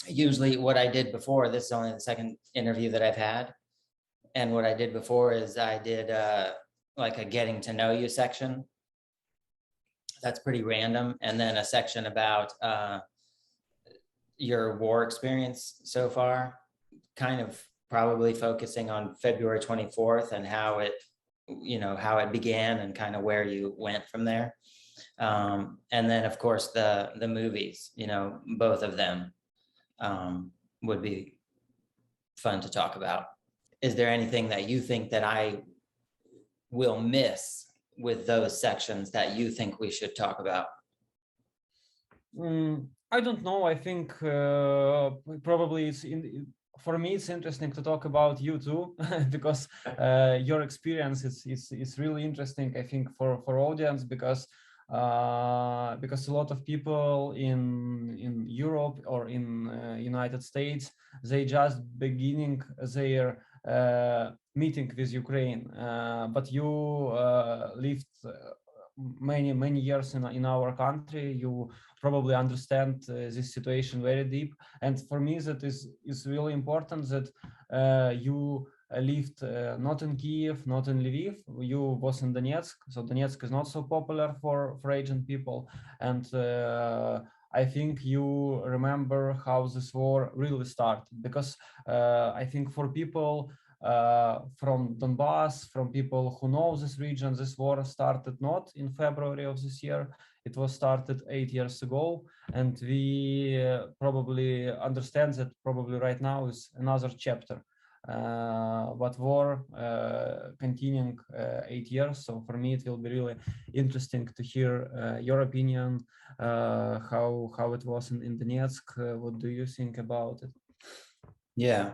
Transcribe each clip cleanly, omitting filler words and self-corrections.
usually what I did before, this is only the second interview that I've had. And what I did before is I did like a getting to know you section. That's pretty random. And then a section about your war experience so far, kind of probably focusing on February 24th and how it, how it began and kind of where you went from there. And then of course the movies, both of them would be fun to talk about. Is there anything that you think that I will miss with those sections that you think we should talk about? I don't know. I think probably for me it's interesting to talk about you too, because your experience is really interesting, I think, for audience, because a lot of people in Europe or in United States, they just beginning their meeting with Ukraine, but you lived many years in our country. You probably understand this situation very deep, and for me that is really important that you lived not in Kyiv, not in Lviv. You was in Donetsk, so Donetsk is not so popular for Asian people, and I think you remember how this war really started, because I think for people from Donbass, from people who know this region, this war started not in February of this year. It was started 8 years ago, and we probably understand that probably right now is another chapter. But war continuing 8 years. So for me, it will be really interesting to hear your opinion, how it was in Donetsk. What do you think about it? Yeah.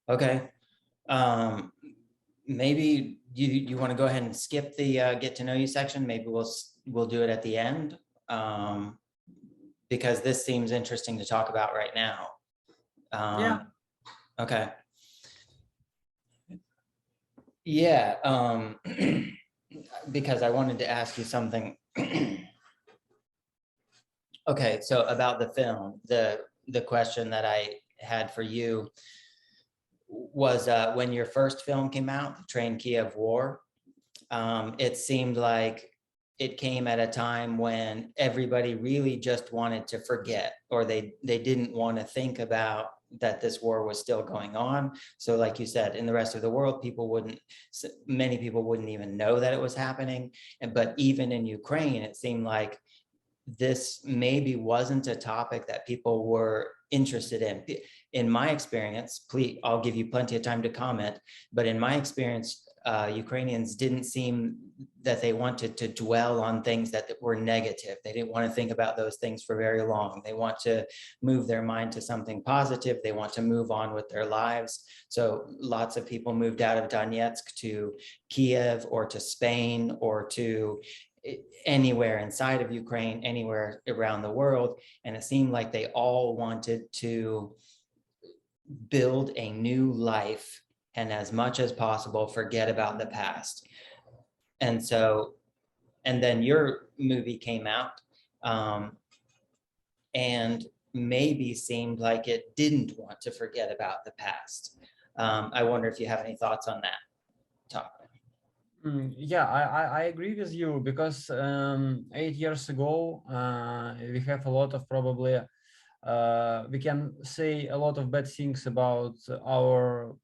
Okay. Maybe you want to go ahead and skip the get to know you section. Maybe we'll do it at the end, because this seems interesting to talk about right now. Yeah. Okay. Yeah. Because I wanted to ask you something. Okay, so about the film, the question that I had for you was when your first film came out, the Train Kyiv-War, it seemed like it came at a time when everybody really just wanted to forget, or they didn't want to think about that this war was still going on. So like you said, in the rest of the world, many people wouldn't even know that it was happening. But even in Ukraine, it seemed like this maybe wasn't a topic that people were interested in. In my experience, please, I'll give you plenty of time to comment, but in my experience, Ukrainians didn't seem that they wanted to dwell on things that were negative. They didn't want to think about those things for very long. They want to move their mind to something positive. They want to move on with their lives. So lots of people moved out of Donetsk to Kiev or to Spain or to anywhere inside of Ukraine, anywhere around the world. And it seemed like they all wanted to build a new life and as much as possible forget about the past. And so, and then your movie came out, and maybe seemed like it didn't want to forget about the past. I wonder if you have any thoughts on that topic. Yeah, I agree with you, because 8 years ago, we have a lot of probably, we can say a lot of bad things about our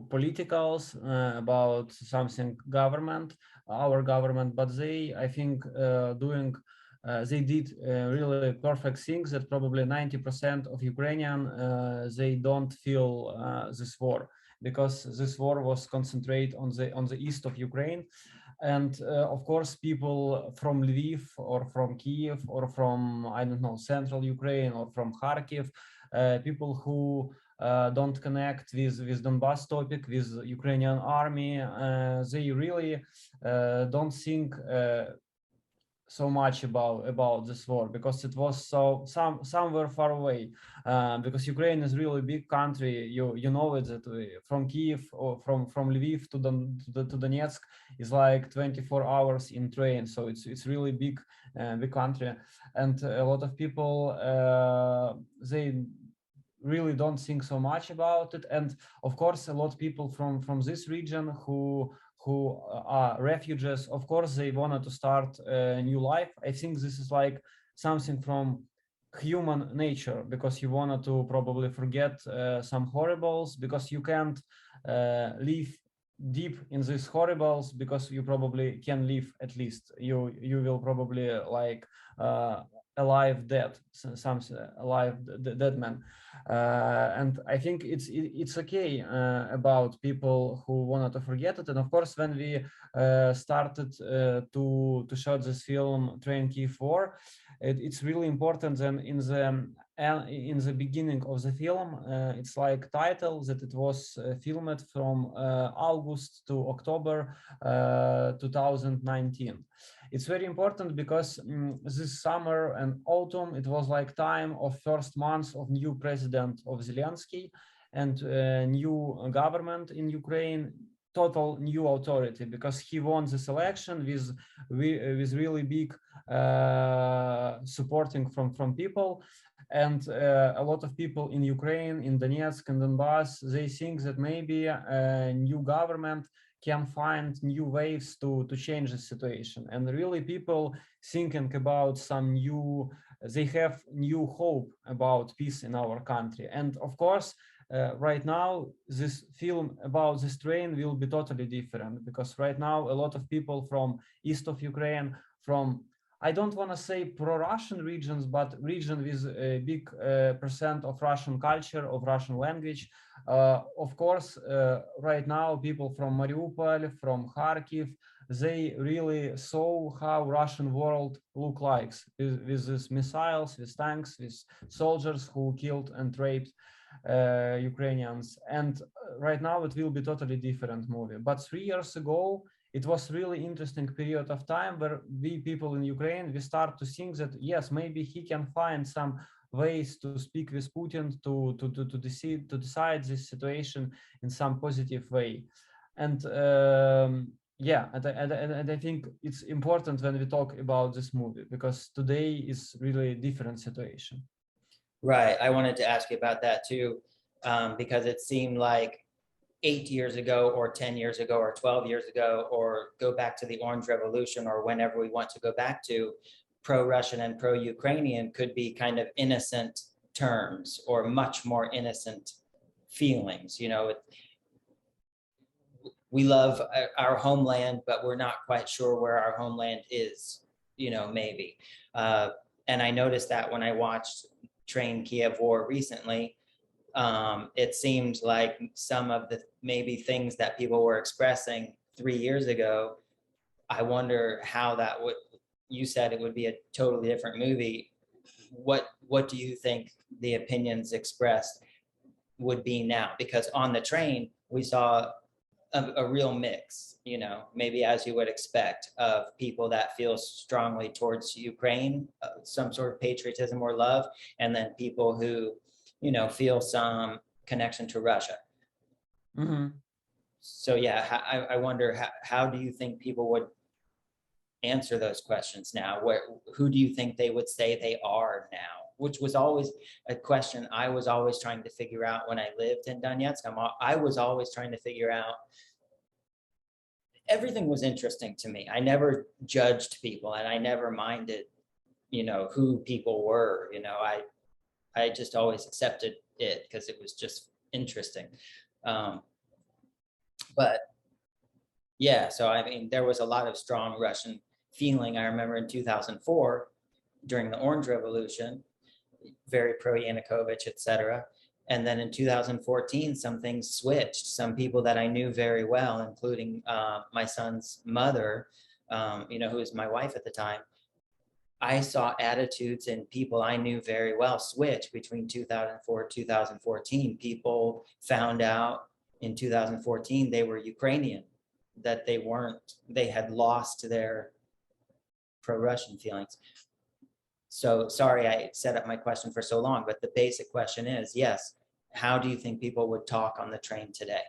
politicals, about something government, our government, but they, I think, they did really perfect things that probably 90% of Ukrainian, they don't feel this war, because this war was concentrated on the east of Ukraine. And of course, people from Lviv or from Kyiv or from, I don't know, central Ukraine or from Kharkiv, people who don't connect with Donbass topic, with Ukrainian army, they really don't think so much about this war, because it was somewhere far away, because Ukraine is really big country. You know it, that from Kyiv or from Lviv to Donetsk is like 24 hours in train, so it's really big country. And a lot of people they really don't think so much about it. And of course, a lot of people from this region who are refugees, of course, they wanted to start a new life. I think this is like something from human nature, because you wanted to probably forget some horribles, because you can't live deep in these horribles, because you probably can live, at least you will probably like alive dead, something alive dead man. And I think it's okay about people who wanted to forget it. And of course, when we started to shoot this film Train Kyiv-War, it's really important. And in the beginning of the film, it's like title that it was filmed from August to October 2019. It's very important because this summer and autumn, it was like time of first months of new president of Zelensky and new government in Ukraine, total new authority, because he won this election with really big supporting from people. And a lot of people in Ukraine, in Donetsk and Donbass, they think that maybe a new government can find new ways to change the situation. And really people thinking about some new, they have new hope about peace in our country. And of course, right now, this film about this train will be totally different, because right now a lot of people from east of Ukraine, from, I don't want to say pro-Russian regions, but region with a big percent of Russian culture, of Russian language. Of course, right now, people from Mariupol, from Kharkiv, they really saw how Russian world look like, with these missiles, with tanks, with soldiers who killed and raped Ukrainians. And right now, it will be totally different movie. But 3 years ago, it was really interesting period of time where we people in Ukraine, we start to think that, yes, maybe he can find some ways to speak with Putin to decide this situation in some positive way. And yeah, and I think it's important when we talk about this movie, because today is really a different situation. Right. I wanted to ask you about that too, because it seemed like 8 years ago or 10 years ago or 12 years ago, or go back to the Orange Revolution, or whenever we want to go back to, pro-Russian and pro-Ukrainian could be kind of innocent terms, or much more innocent feelings. You know, we love our homeland, but we're not quite sure where our homeland is, you know, maybe. And I noticed that when I watched Train Kyiv-War recently, it seemed like some of the maybe things that people were expressing 3 years ago, I wonder how that would, you said it would be a totally different movie. What do you think the opinions expressed would be now? Because on the train, we saw a real mix, you know, maybe as you would expect, of people that feel strongly towards Ukraine, some sort of patriotism or love, and then people who, you know, feel some connection to Russia. Mm-hmm. So yeah, I wonder how do you think people would answer those questions now? Who do you think they would say they are now? Which was always a question I was always trying to figure out when I lived in Donetsk. I was always trying to figure out, everything was interesting to me. I never judged people, and I never minded, you know, who people were. You know, I just always accepted it because it was just interesting. But yeah, so I mean, there was a lot of strong Russian feeling. I remember in 2004, during the Orange Revolution, very pro-Yanukovych, etc. And then in 2014, some things switched. Some people that I knew very well, including my son's mother, you know, who was my wife at the time, I saw attitudes in people I knew very well switch between 2004 and 2014. People found out in 2014 they were Ukrainian, that they weren't, they had lost their pro-Russian feelings. So sorry I set up my question for so long, but the basic question is, yes, how do you think people would talk on the train today?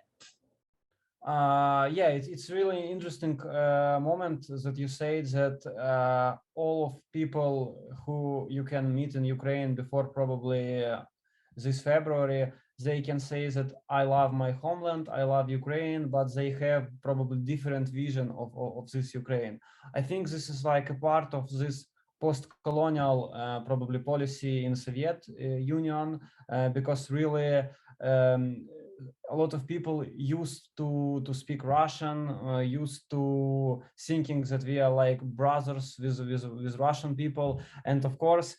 Yeah, it's really interesting moment that you say that all of people who you can meet in Ukraine before probably this February, they can say that I love my homeland, I love Ukraine, but they have probably different vision of this Ukraine. I think this is like a part of this post-colonial probably policy in Soviet Union, because really a lot of people used to speak Russian, used to thinking that we are like brothers with Russian people. And of course,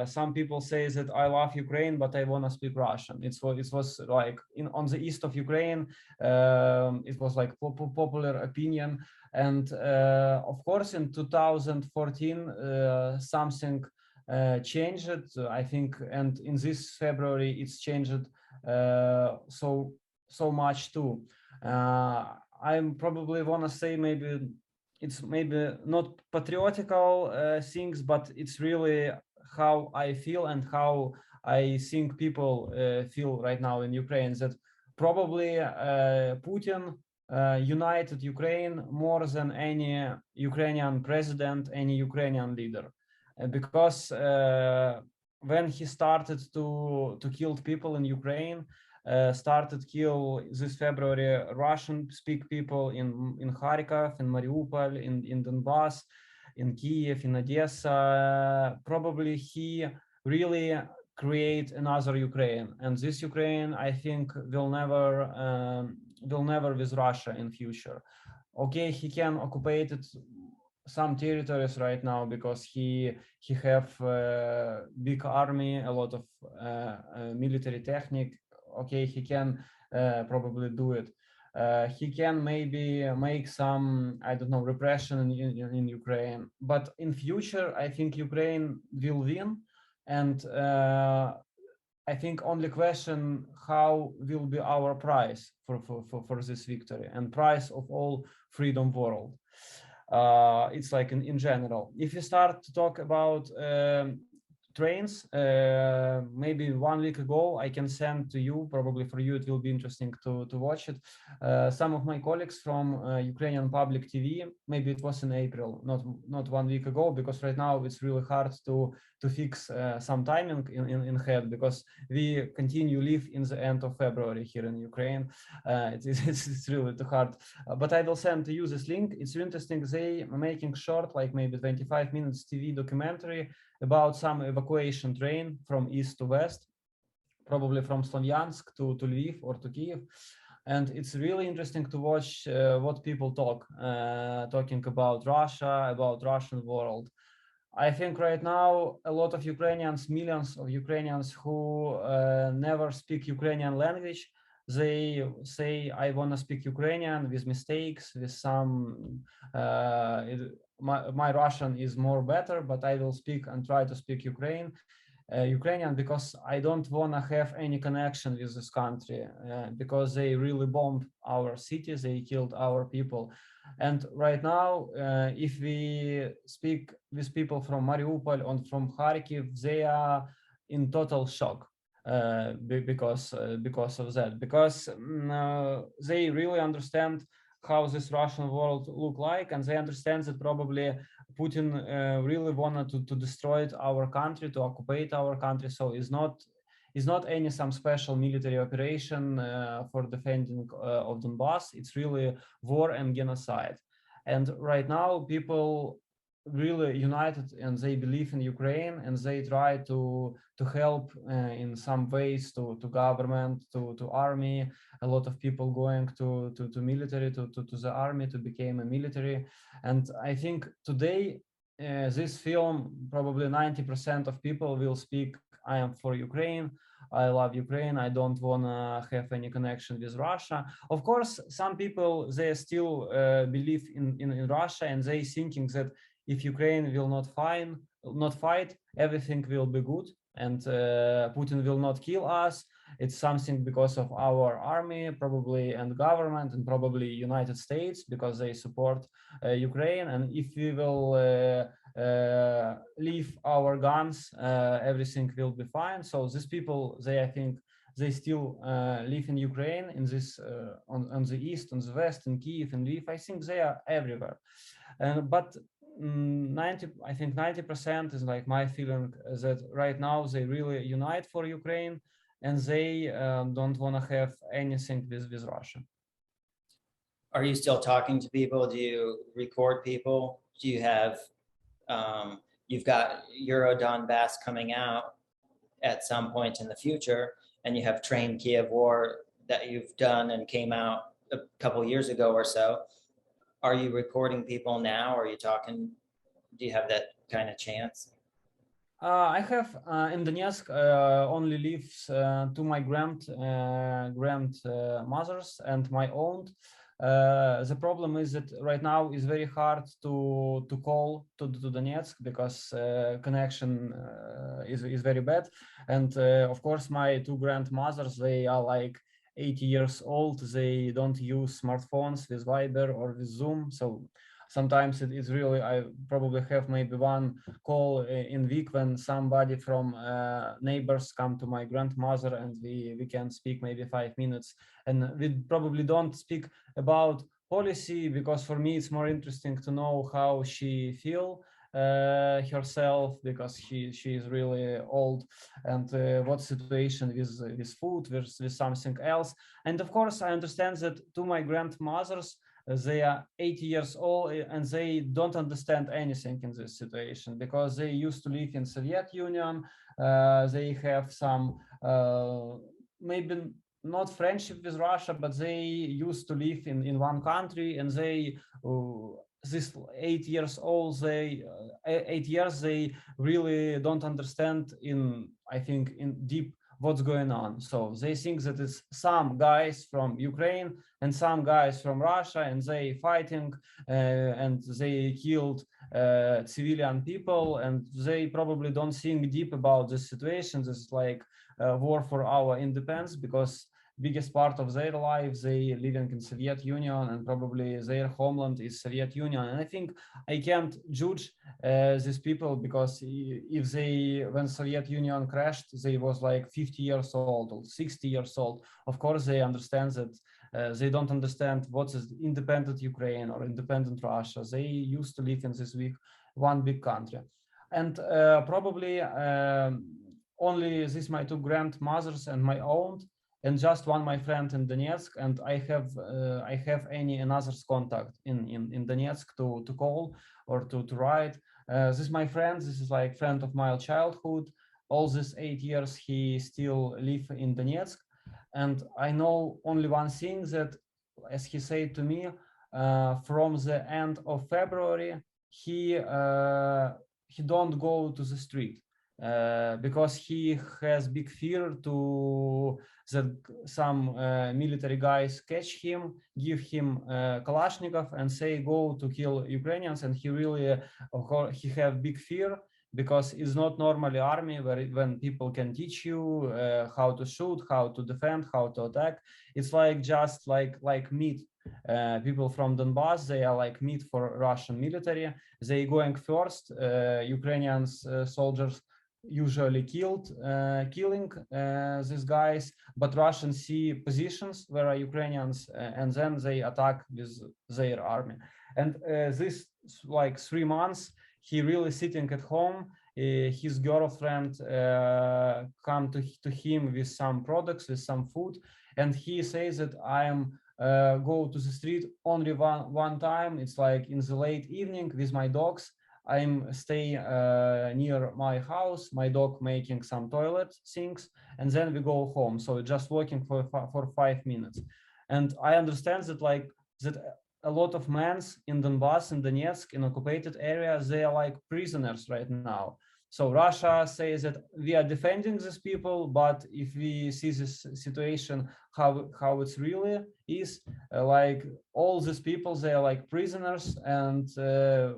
some people say that I love Ukraine, but I want to speak Russian. It was like on the east of Ukraine, it was like popular opinion. And of course, in 2014, something changed, I think, and in this February, it's changed so much too. I probably want to say maybe it's maybe not patriotical things, but it's really how I feel and how I think people feel right now in Ukraine, that probably Putin united Ukraine more than any Ukrainian president, any Ukrainian leader, because when he started to kill people in Ukraine, started kill this February Russian-speak people in Kharkiv, in Mariupol, in Donbass, in Kyiv, in Odessa. Probably he really create another Ukraine, and this Ukraine, I think, will never with Russia in future. Okay, he can occupy it some territories right now because he have big army, a lot of military technique. Okay, he can probably do it. He can maybe make some, I don't know, repression in Ukraine, but in future I think Ukraine will win, and I think only question how will be our price for this victory and price of all freedom world. It's like in general. If you start to talk about trains, maybe 1 week ago, I can send to you, probably for you it will be interesting to watch it, some of my colleagues from Ukrainian public TV. Maybe it was in April, not 1 week ago, because right now it's really hard to fix some timing in head, because we continue live in the end of February here in Ukraine. It's really too hard, but I will send to you this link. It's interesting. They are making short, like maybe 25 minutes TV documentary about some evacuation train from east to west, probably from Slavyansk to Lviv or to Kyiv. And it's really interesting to watch what people talking about Russia, about Russian world. I think right now a lot of Ukrainians, millions of Ukrainians who never speak Ukrainian language, they say, I want to speak Ukrainian with mistakes, with some, my Russian is more better, but I will speak and try to speak Ukrainian, because I don't want to have any connection with this country, because they really bombed our cities, they killed our people. And right now, if we speak with people from Mariupol and from Kharkiv, they are in total shock because of that, because they really understand how this Russian world look like, and they understand that probably Putin really wanted to destroy our country, to occupy our country. So it's not any some special military operation for defending of Donbass. It's really war and genocide. And right now people really united, and they believe in Ukraine, and they try to help in some ways to government, to army. A lot of people going to military, to the army, to become a military. And I think today this film, probably 90% of people will speak, I am for Ukraine, I love Ukraine, I don't want to have any connection with Russia. Of course, some people, they still believe in Russia, and they thinking that if Ukraine will not fight, everything will be good, and Putin will not kill us. It's something because of our army, probably, and government, and probably United States, because they support Ukraine. And if we will leave our guns, everything will be fine. So these people, I think, they still live in Ukraine, in this on the east, on the west, in Kyiv, and Lviv. I think they are everywhere. But I think 90% is like my feeling that right now they really unite for Ukraine and they don't want to have anything with Russia. Are you still talking to people? Do you record people? Do you have, you've got Euro Donbass coming out at some point in the future, and you have Train Kyiv-War that you've done and came out a couple years ago or so. Are you recording people now? Are you talking? Do you have that kind of chance? I have in Donetsk only lives to my grandmothers and my own. The problem is that right now it's very hard to call to Donetsk because connection is very bad. And of course, my two grandmothers, they are like 80 years old. They don't use smartphones with Viber or with Zoom. So sometimes it is really, I probably have maybe one call in week when somebody from neighbors come to my grandmother and we can speak maybe 5 minutes. And we probably don't speak about policy because for me it's more interesting to know how she feel herself, because she is really old, and what situation with food, with something else. And of course I understand that to my grandmothers, they are 80 years old and they don't understand anything in this situation because they used to live in Soviet Union. They have some maybe not friendship with Russia, but they used to live in one country, and they this 8 years old, they 8 years, they really don't understand I think in deep what's going on. So they think that it's some guys from Ukraine and some guys from Russia, and they fighting and they killed civilian people, and they probably don't think deep about this situation. This is like a war for our independence, because biggest part of their lives they living in Soviet Union, and probably their homeland is Soviet Union. And I think I can't judge these people, because if they, when Soviet Union crashed, they was like 50 years old or 60 years old. Of course they understand that they don't understand what is independent Ukraine or independent Russia. They used to live in this one big country. And probably only this my two grandmothers and my own, and just one my friend in Donetsk, and I have any another's contact in Donetsk to call or to write. This is my friend. This is like friend of my childhood. All these 8 years he still live in Donetsk, and I know only one thing, that, as he said to me, from the end of February he don't go to the street. Because he has big fear that some military guys catch him, give him Kalashnikov and say go to kill Ukrainians, and he really he have big fear, because it's not normally army when people can teach you how to shoot, how to defend, how to attack. It's like just like meat. People from Donbass, they are like meat for Russian military. They going first. Ukrainian soldiers usually killing these guys, but Russians see positions where are Ukrainians, and then they attack with their army. And this like 3 months he really sitting at home. His girlfriend come to him with some products, with some food, and he says that I am go to the street only one time. It's like in the late evening with my dogs. I'm stay near my house, my dog making some toilet things, and then we go home. So just walking for 5 minutes. And I understand that a lot of men in Donbass and Donetsk, in occupied areas, they are like prisoners right now. So Russia says that we are defending these people, but if we see this situation, how it's really is, like all these people, they are like prisoners, and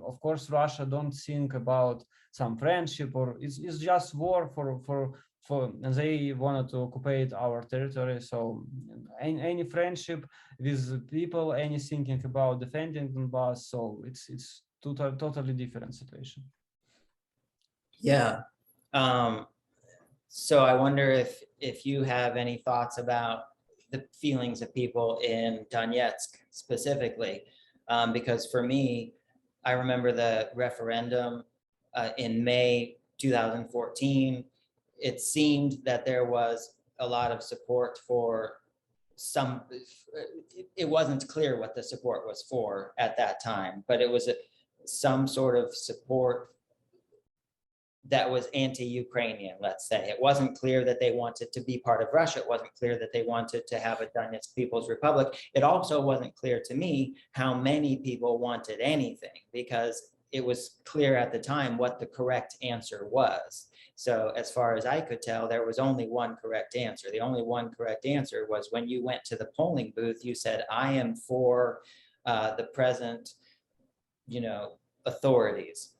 of course Russia don't think about some friendship, or it's just war and they wanted to occupy our territory. So any friendship with people, any thinking about defending Donbass, so it's totally different situation. Yeah. So I wonder if you have any thoughts about the feelings of people in Donetsk specifically, because for me, I remember the referendum in May 2014. It seemed that there was a lot of support for some, it wasn't clear what the support was for at that time, but it was some sort of support that was anti-Ukrainian, let's say. It wasn't clear that they wanted to be part of Russia. It wasn't clear that they wanted to have a Donetsk People's Republic. It also wasn't clear to me how many people wanted anything, because it was clear at the time what the correct answer was. So as far as I could tell, there was only one correct answer. The only one correct answer was when you went to the polling booth, you said, I am for the present, authorities.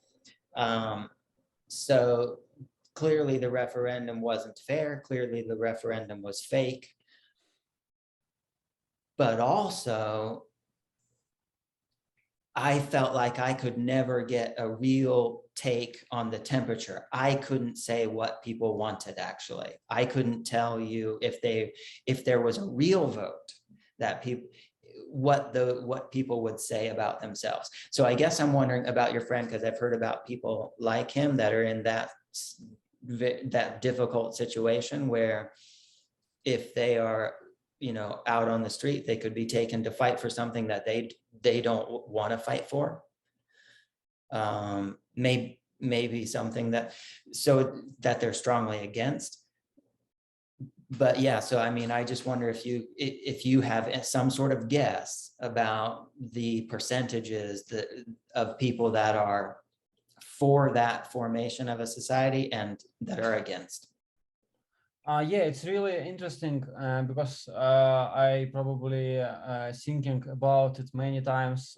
So clearly the referendum wasn't fair. Clearly the referendum was fake. But also, I felt like I could never get a real take on the temperature. I couldn't say what people wanted, actually. I couldn't tell you if there was a real vote that what people would say about themselves. So I guess I'm wondering about your friend, because I've heard about people like him that are in that difficult situation where if they are, out on the street, they could be taken to fight for something that they don't want to fight for. Maybe something that they're strongly against. But yeah, so I mean, I just wonder if you have some sort of guess about the percentages of people that are for that formation of a society and that are against. Yeah, it's really interesting because I probably thinking about it many times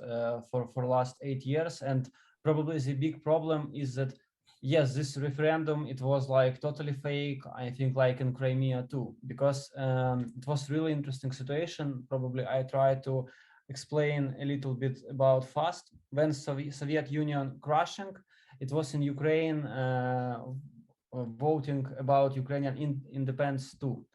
for last 8 years, and probably the big problem is that yes, this referendum, it was like totally fake. I think like in Crimea too, because it was really interesting situation. Probably I try to explain a little bit about fast. When Soviet Union crashing, it was in Ukraine voting about Ukrainian independence too.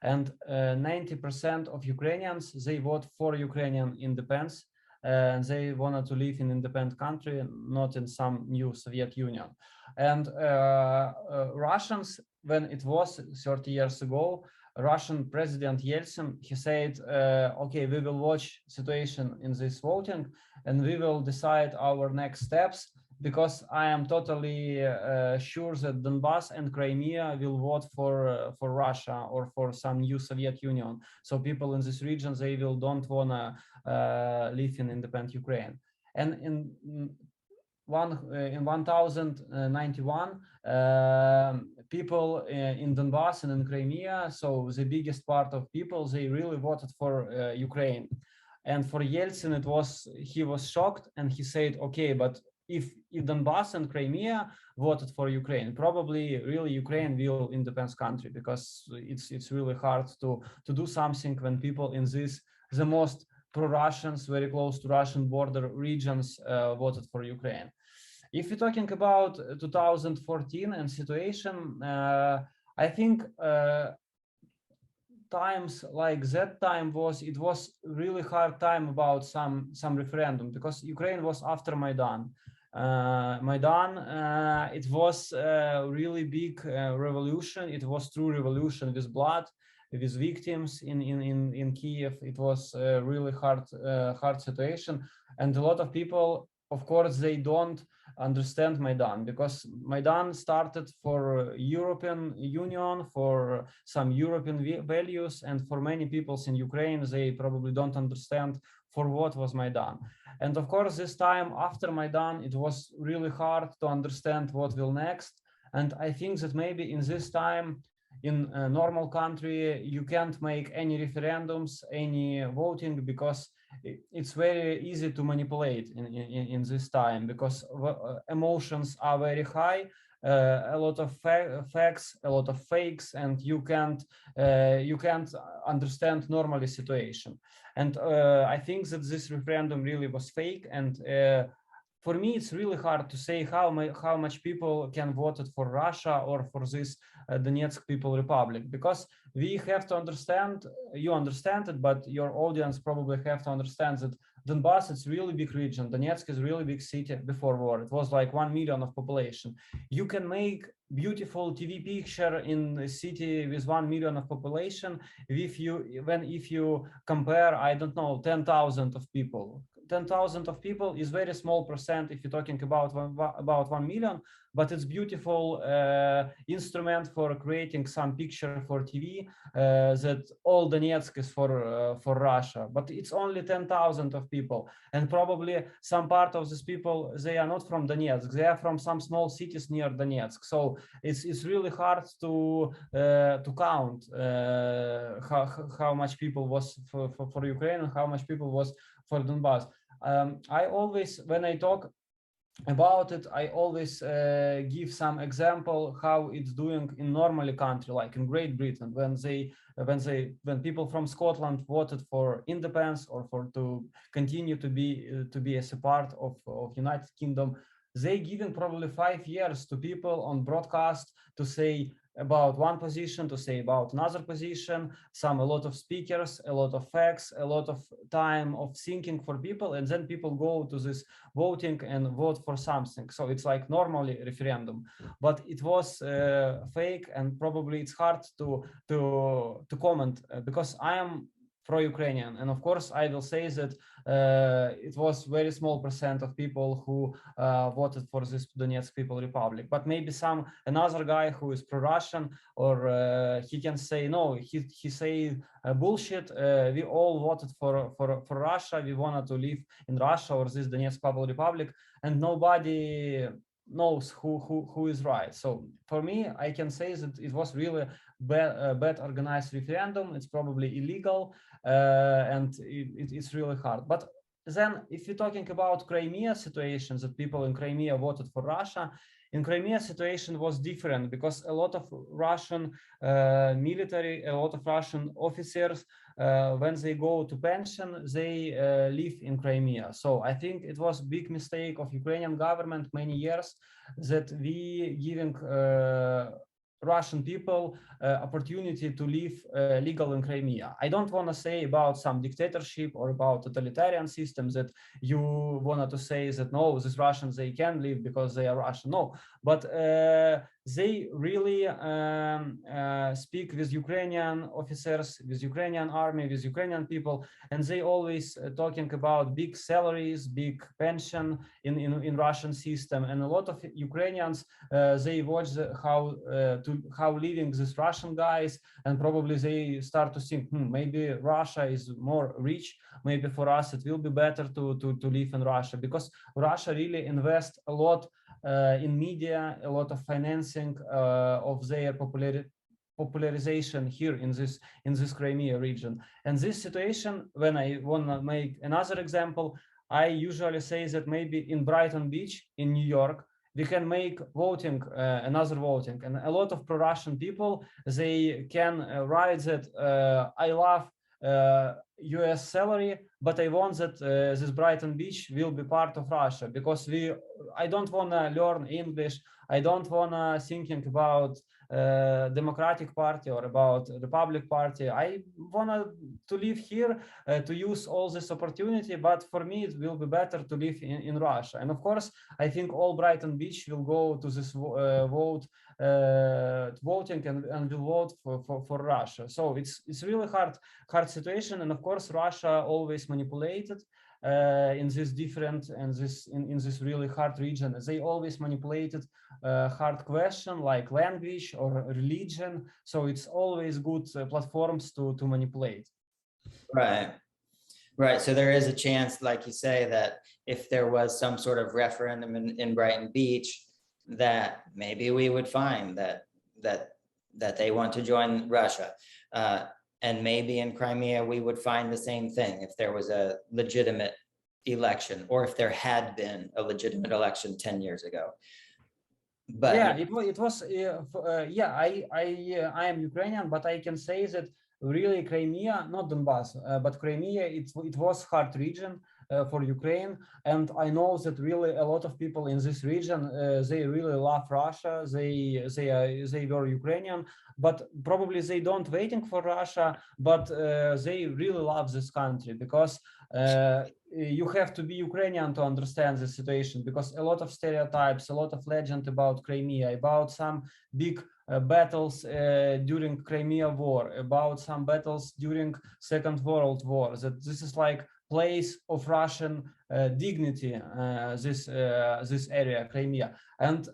And 90% of Ukrainians, they vote for Ukrainian independence. And they wanted to live in independent country, not in some new Soviet Union. And Russians, when it was 30 years ago, Russian President Yeltsin, he said, okay, we will watch situation in this voting and we will decide our next steps, because I am totally sure that Donbass and Crimea will vote for Russia or for some new Soviet Union. So people in this region, they will don't wanna live in independent Ukraine. And in 1091, people in Donbass and in Crimea, so the biggest part of people, they really voted for Ukraine. And for Yeltsin, he was shocked, and he said, okay, but if Donbass and Crimea voted for Ukraine, probably really Ukraine will independent country, because it's really hard to do something when people in the most pro-Russians, very close to Russian border regions voted for Ukraine. If we're talking about 2014 and situation, I think times like that time was really hard time about some referendum, because Ukraine was after Maidan. It was a really big revolution. It was true revolution with blood, with victims in Kyiv. It was a really hard situation, and a lot of people, of course, they don't understand Maidan, because Maidan started for European Union, for some European values, and for many peoples in Ukraine, they probably don't understand for what was Maidan. And of course, this time after Maidan, it was really hard to understand what will next. And I think that maybe in this time, in a normal country, you can't make any referendums, any voting, because it's very easy to manipulate in this time, because emotions are very high, a lot of facts, a lot of fakes, and you can't understand normally situation. And I think that this referendum really was fake, and for me, it's really hard to say how much people can vote for Russia or for this Donetsk People Republic, because we have to understand, you understand it, but your audience probably have to understand that Donbass, it's really big region. Donetsk is really big city before war. It was like 1 million of population. You can make beautiful TV picture in a city with 1 million of population if you compare, I don't know, 10,000 of people. 10,000 of people is very small percent if you're talking about 1 million, but it's beautiful instrument for creating some picture for TV that all Donetsk is for Russia, but it's only 10,000 of people, and probably some part of these people, they are not from Donetsk, they are from some small cities near Donetsk. So it's really hard to count how much people was for Ukraine and how much people was for Donbass. I always, when I talk about it, I always give some example how it's doing in normally country, like in Great Britain, when people from Scotland voted for independence or for to continue to be as a part of United Kingdom, they giving probably 5 years to people on broadcast to say about one position, to say about another position, a lot of speakers, a lot of facts, a lot of time of thinking for people, and then people go to this voting and vote for something. So it's like normally referendum, but it was fake, and probably it's hard to comment because I am pro-Ukrainian, and of course I will say that it was very small percent of people who voted for this Donetsk People Republic, but maybe another guy who is pro-Russian, or he can say no, he say bullshit, we all voted for Russia, we wanted to live in Russia or this Donetsk People Republic, and nobody knows who is right. So for me, I can say that it was really bad organized referendum. It's probably illegal, and it's really hard. But then if you're talking about Crimea situations, that people in Crimea voted for Russia, in Crimea situation was different because a lot of Russian military, a lot of Russian officers, when they go to pension, they live in Crimea. So I think it was a big mistake of Ukrainian government many years that we giving Russian people opportunity to live legal in Crimea. I don't want to say about some dictatorship or about totalitarian systems that you wanted to say that no, these Russians, they can live because they are Russian. No, but they really speak with Ukrainian officers, with Ukrainian army, with Ukrainian people, and they always talking about big salaries, big pension in Russian system. And a lot of Ukrainians, they watch how living these Russian guys, and probably they start to think, maybe Russia is more rich, maybe for us it will be better to live in Russia, because Russia really invests a lot in media, a lot of financing of their popularization here in this Crimea region. And this situation, when I want to make another example, I usually say that maybe in Brighton Beach in New York, we can make voting, another voting, and a lot of pro-Russian people, they can write that I love US salary, but I want that this Brighton Beach will be part of Russia, because I don't want to learn English, I don't want to thinking about Democratic Party or about Republic Party. I want to live here, to use all this opportunity, but for me it will be better to live in Russia. And of course, I think all Brighton Beach will go to this voting and will vote for Russia. So it's really hard situation, and of course Russia always manipulated in this different and in this really hard region. They always manipulated hard question like language or religion. So it's always good platforms to manipulate. Right. So there is a chance, like you say, that if there was some sort of referendum in Brighton Beach, that maybe we would find that they want to join Russia. And maybe in Crimea, we would find the same thing if there was a legitimate election, or if there had been a legitimate election 10 years ago. But yeah, it was yeah, I am Ukrainian, but I can say that really Crimea, not Donbass, but Crimea, it was hard region for Ukraine. And I know that really a lot of people in this region, they really love Russia. They were Ukrainian, but probably they don't waiting for Russia, but they really love this country because you have to be Ukrainian to understand the situation, because a lot of stereotypes, a lot of legend about Crimea, about some big battles during Kyiv-War, about some battles during Second World War, that this is like place of Russian dignity, this area, Crimea. And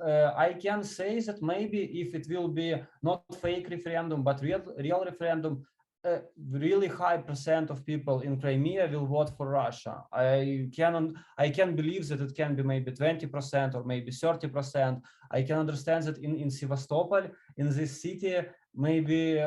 I can say that maybe if it will be not fake referendum, but real referendum, really high percent of people in Crimea will vote for Russia. I can believe that it can be maybe 20% or maybe 30%. I can understand that in Sevastopol, in this city, maybe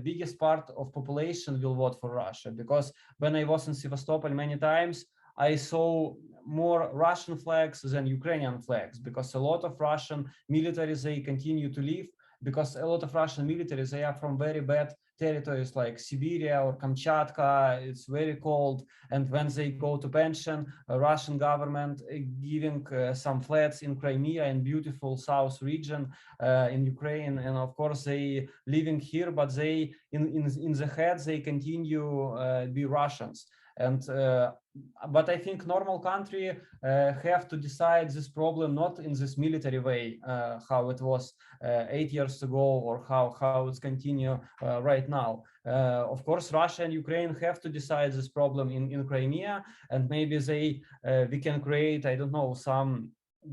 biggest part of population will vote for Russia, because when I was in Sevastopol many times, I saw more Russian flags than Ukrainian flags, because a lot of Russian military, they continue to live, because a lot of Russian military, they are from very bad territories like Siberia or Kamchatka. It's very cold, and when they go to pension, Russian government giving some flats in Crimea and beautiful south region in Ukraine, and of course they living here, but they in the head they continue be Russians. And but I think normal country have to decide this problem not in this military way, how it was 8 years ago, or how it's continue right now. Of course, Russia and Ukraine have to decide this problem in Crimea, and maybe we can create, I don't know, some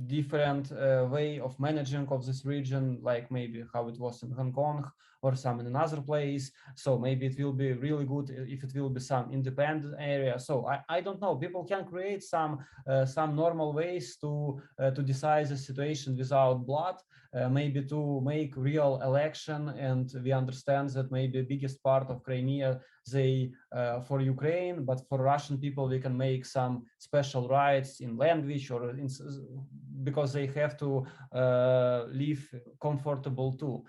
different way of managing of this region, like maybe how it was in Hong Kong or some in another place. So maybe it will be really good if it will be some independent area. So I don't know. People can create some normal ways to decide the situation without blood. Maybe to make real election, and we understand that maybe biggest part of Crimea they for Ukraine, but for Russian people we can make some special rights in language, or in, because they have to live comfortable too.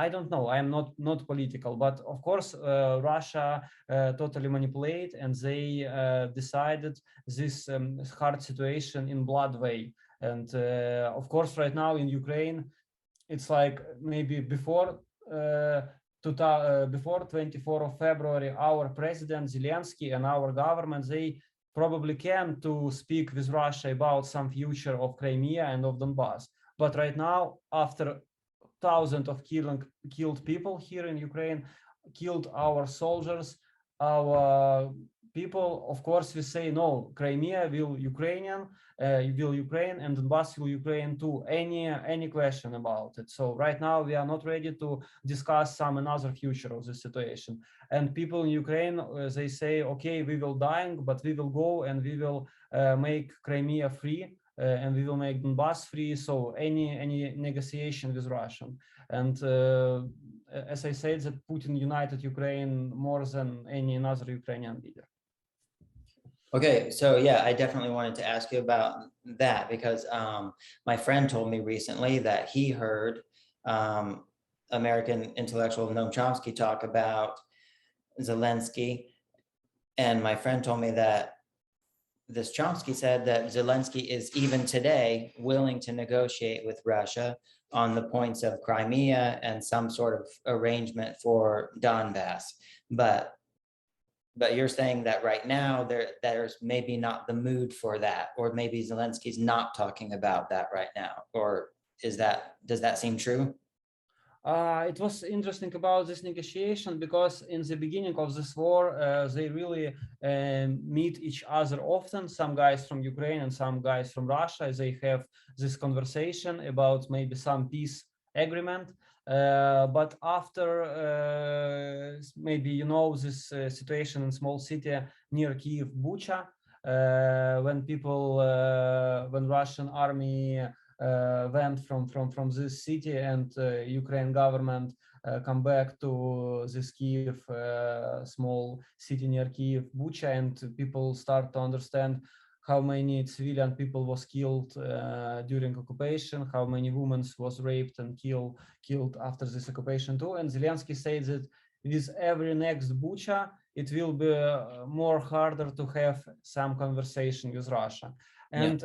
I don't know. I am not political, but of course Russia totally manipulate, and they decided this hard situation in blood way. And of course, right now in Ukraine, it's like maybe before 24th of February, our president Zelensky and our government, they probably can to speak with Russia about some future of Crimea and of Donbass. But right now, after thousands of killed people here in Ukraine, killed our soldiers, our people, of course, we say no. Crimea will Ukrainian, will Ukraine, and Donbass will Ukraine too. Any question about it? So right now we are not ready to discuss some another future of the situation. And people in Ukraine, they say, okay, we will dying, but we will go and we will make Crimea free. And we will make Donbass free. So any negotiation with Russian, and as I said, that Putin united Ukraine more than any another Ukrainian leader. Okay, so yeah, I definitely wanted to ask you about that, because my friend told me recently that he heard American intellectual Noam Chomsky talk about Zelensky, and my friend told me that this Chomsky said that Zelensky is even today willing to negotiate with Russia on the points of Crimea and some sort of arrangement for Donbass. But you're saying that right now there's maybe not the mood for that, or maybe Zelensky's not talking about that right now, or does that seem true? It was interesting about this negotiation, because in the beginning of this war, they really meet each other often. Some guys from Ukraine and some guys from Russia, they have this conversation about maybe some peace agreement. But after maybe, you know, this situation in small city near Kyiv, Bucha, when people, when Russian army went from this city, and Ukraine government come back to this Kyiv, small city near Kyiv, Bucha, and people start to understand how many civilian people was killed during occupation, how many women was raped and killed after this occupation too. And Zelensky said that with every next bucha, it will be more harder to have some conversation with Russia. And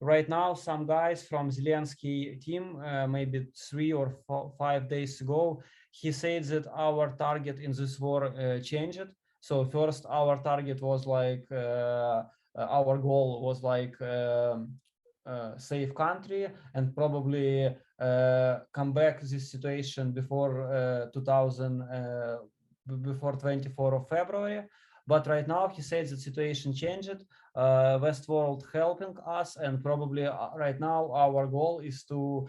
right now, some guys from Zelensky team, maybe 3 or 5 days ago, he said that our target in this war changed. So first, our target was like, our goal was like safe country and probably come back this situation before before 24th of February. But right now he says the situation changed. West world helping us, and probably right now our goal is to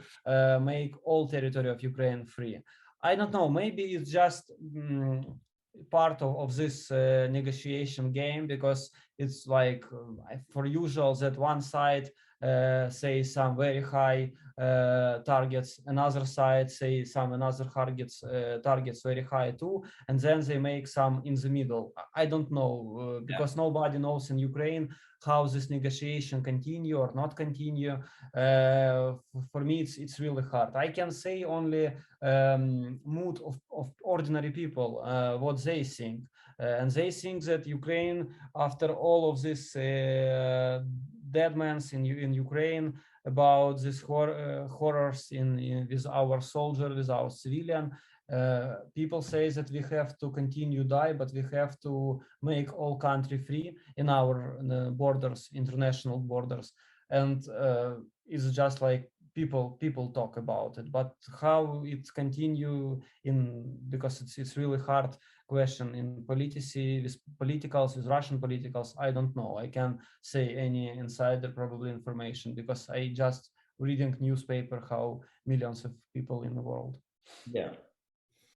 make all territory of Ukraine free. I don't know, maybe it's just part of this negotiation game, because it's like for usual that one side say some very high targets, another side say some another targets very high too, and then they make some in the middle. I don't know, because nobody knows in Ukraine how this negotiation continue or not continue. For me, it's really hard. I can say only mood of ordinary people, what they think. And they think that Ukraine, after all of this dead mans in Ukraine, about this horrors with our soldier, with our civilian, people say that we have to continue die, but we have to make all country free in our borders, international borders. And it's just like people talk about it, but how it continue because it's really hard question in politicals, with Russian politicals. I don't know. I can say any insider probably information, because I just reading newspaper how millions of people in the world. Yeah.